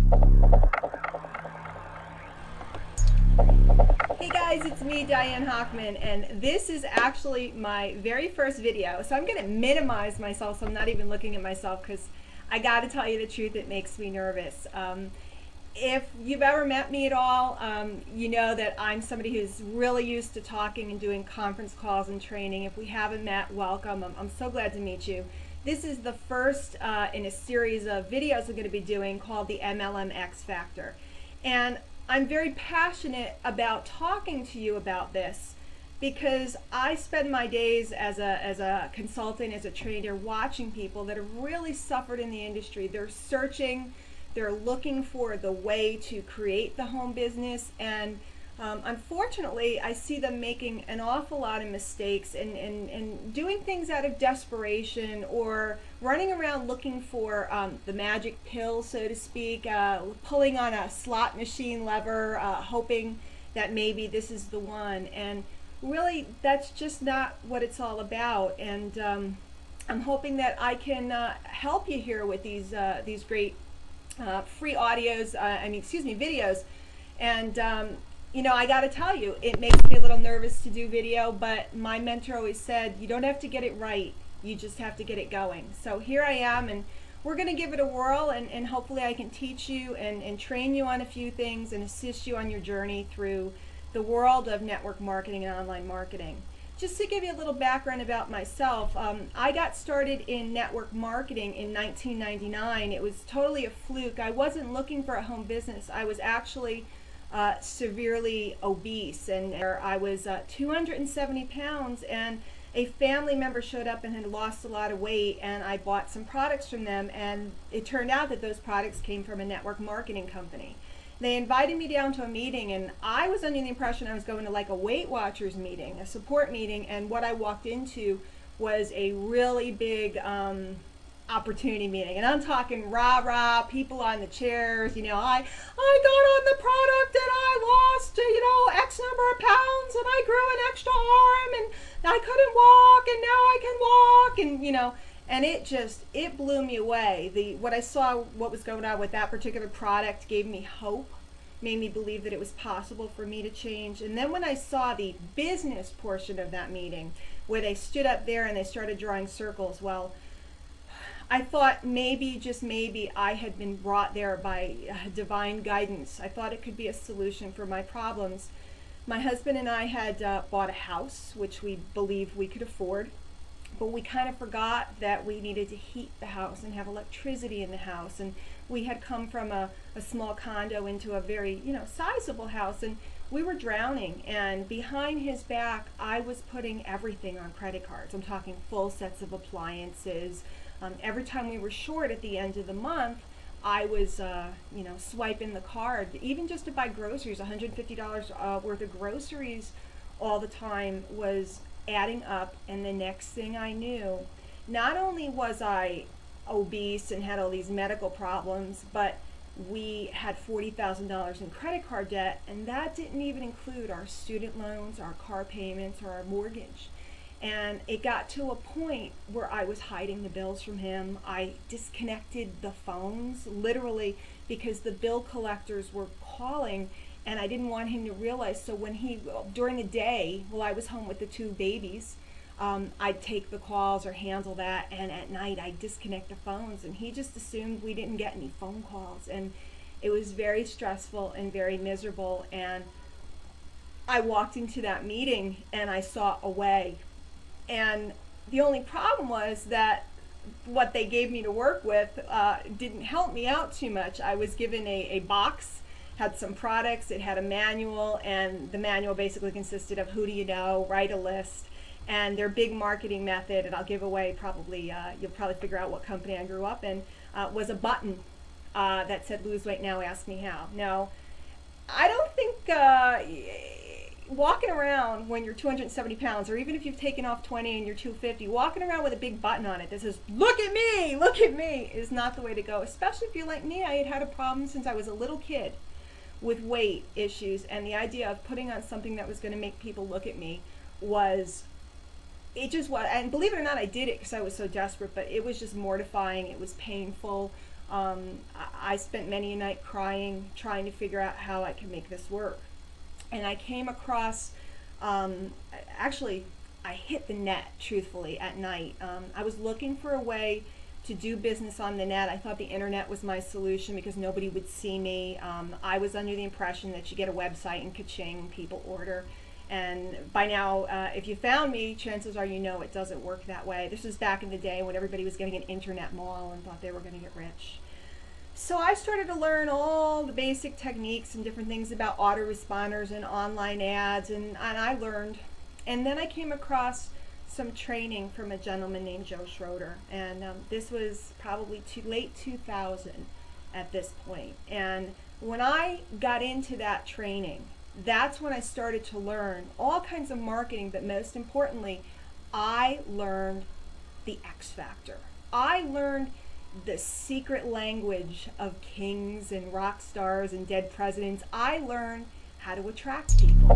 Hey guys, it's me, Diane Hockman, and this is actually my very first video. So I'm going to minimize myself so I'm not even looking at myself, because I got to tell you the truth, it makes me nervous. If you've ever met me at all, you know that I'm somebody who's really used to talking and doing conference calls and training. If we haven't met, welcome. I'm so glad to meet you. This is the first in a series of videos we're going to be doing called the MLM X Factor. And I'm very passionate about talking to you about this because I spend my days as a consultant, as a trainer, watching people that have really suffered in the industry. They're searching, they're looking for the way to create the home business, and unfortunately, I see them making an awful lot of mistakes and doing things out of desperation, or running around looking for the magic pill, so to speak, pulling on a slot machine lever, hoping that maybe this is the one. And really, that's just not what it's all about. And I'm hoping that I can help you here with these great free audios, videos. And you know, I got to tell you, it makes me a little nervous to do video, but my mentor always said, you don't have to get it right, you just have to get it going. So here I am, and we're going to give it a whirl, and hopefully I can teach you and train you on a few things and assist you on your journey through the world of network marketing and online marketing. Just to give you a little background about myself, I got started in network marketing in 1999. It was totally a fluke. I wasn't looking for a home business. I was actually severely obese, and I was 270 pounds, and a family member showed up and had lost a lot of weight, and I bought some products from them, and it turned out that those products came from a network marketing company. They invited me down to a meeting, and I was under the impression I was going to like a Weight Watchers meeting, a support meeting, and what I walked into was a really big opportunity meeting. And I'm talking rah-rah, people on the chairs, you know, I got on the product and I lost, you know, X number of pounds, and I grew an extra arm, and I couldn't walk, and now I can walk, and you know, and it blew me away. What I saw, what was going on with that particular product, gave me hope, made me believe that it was possible for me to change. And then when I saw the business portion of that meeting, where they stood up there and they started drawing circles, well, I thought maybe, just maybe, I had been brought there by divine guidance. I thought it could be a solution for my problems. My husband and I had bought a house, which we believed we could afford, but we kind of forgot that we needed to heat the house and have electricity in the house. And we had come from a small condo into a very, you know, sizable house, and we were drowning. And behind his back, I was putting everything on credit cards. I'm talking full sets of appliances. Every time we were short at the end of the month, I was, you know, swiping the card, even just to buy groceries. $150 worth of groceries all the time was adding up, and the next thing I knew, not only was I obese and had all these medical problems, but we had $40,000 in credit card debt, and that didn't even include our student loans, our car payments, or our mortgage. And it got to a point where I was hiding the bills from him. I disconnected the phones, literally, because the bill collectors were calling, and I didn't want him to realize. So when during the day, while I was home with the two babies, I'd take the calls or handle that, and at night I'd disconnect the phones, and he just assumed we didn't get any phone calls. And it was very stressful and very miserable. And I walked into that meeting and I saw a way. And the only problem was that what they gave me to work with didn't help me out too much. I was given a box, had some products, it had a manual, and the manual basically consisted of who do you know, write a list, and their big marketing method, and I'll give away probably, you'll probably figure out what company I grew up in, was a button that said, lose weight now, ask me how. Now, I don't think walking around when you're 270 pounds, or even if you've taken off 20 and you're 250, walking around with a big button on it that says, look at me, is not the way to go. Especially if you're like me. I had had a problem since I was a little kid with weight issues, and the idea of putting on something that was going to make people look at me was, it just was, and believe it or not, I did it because I was so desperate, but it was just mortifying, it was painful. I spent many a night crying, trying to figure out how I could make this work. And I came across, actually, I hit the net, truthfully, at night. I was looking for a way to do business on the net. I thought the internet was my solution because nobody would see me. I was under the impression that you get a website and ka-ching, people order. And by now, if you found me, chances are you know it doesn't work that way. This was back in the day when everybody was getting an internet mall and thought they were going to get rich. So I started to learn all the basic techniques and different things about autoresponders and online ads, and I learned. And then I came across some training from a gentleman named Joe Schroeder, and this was probably late 2000 at this point. And when I got into that training, that's when I started to learn all kinds of marketing, but most importantly, I learned the X factor. I learned the secret language of kings and rock stars and dead presidents. I learned how to attract people.